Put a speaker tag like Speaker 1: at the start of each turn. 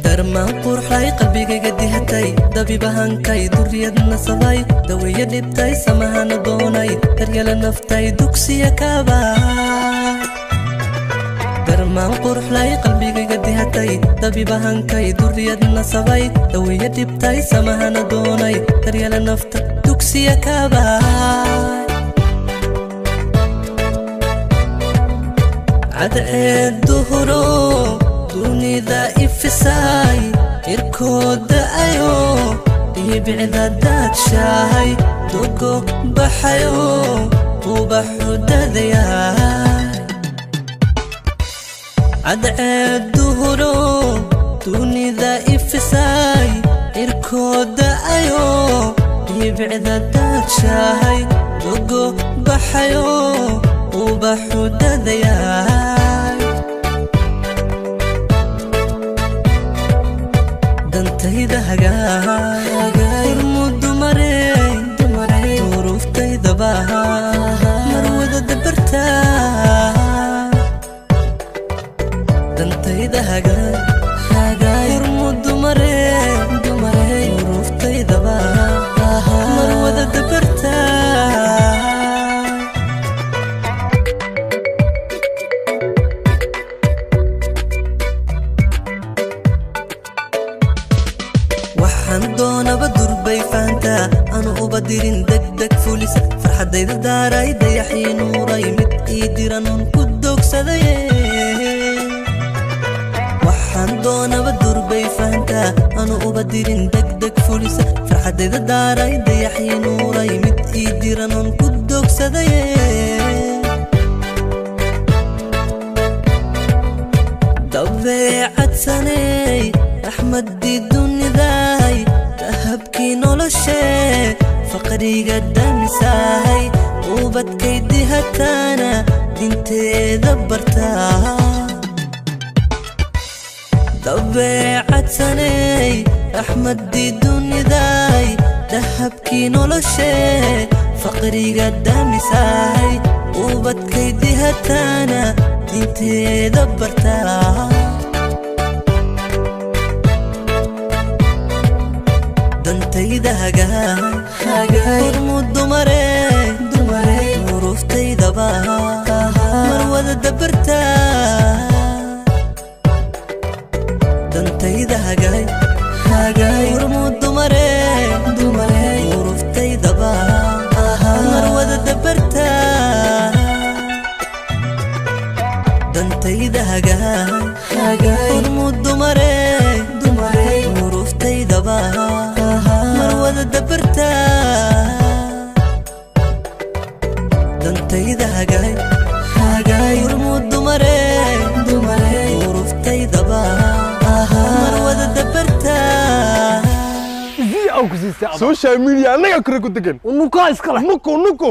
Speaker 1: درما قرحي قلبي قدي هتاي دبي بهانكاي دريدنا صباي دوية دبتاي سمهان دوناي تريال نفتاي دوكسي كابا درما قرحي قلبي قدي هتاي دبي بهانكاي دريدنا صباي دوية دبتاي سمهان دوناي تريال نفتا دوكسي كابا عدعي الدهرو دوني ذا إفساي إركود أيو يبعد دات شاي دوكو بحيو وبحود ذياي عدعي الدهرو دوني ذا إفساي إركود أيو يبعد دات شاي دوكو بحيو وبحود ذياي دنتيدا هجاي المود دمري ظروفتي ذباها مروضة دبرتا دنتيدا هجاي المود دمري ظروفتي ذباها مروضة دبرتا doona badur bay faanta anu ubadirin degdeg fulis farxadayda daaray dayaxii nuuray mid ii diran ku dogsaday waxaan doona badur bay faanta anu ubadirin degdeg fulis farxadayda daaray dayaxii nuuray mid ii diran ku dogsaday dabeecad sanay axmed dunnidaay habkii noloshee faqriga damisahay ubadkaydi hataana dinteeda bartaa dabeecad sanay axmedi dunidaay dahabkii noloshee faqriga damisahay ubadkaydi hataana dinteeda bartaa dantayda hagaay hormud dumarey muruuftaydaba marwada dabartaa dantayda hagaay hormud dumarey muruuftaydaba marwada dabartaa dantayda hagaay hormud dumarey muruuftaydaba marwada dabartaa dantayda hagaay hormud dumarey muruuftaydaba marwada dabartaa
Speaker 2: social media anaga kure ku degan
Speaker 3: nuko iskala
Speaker 2: nuko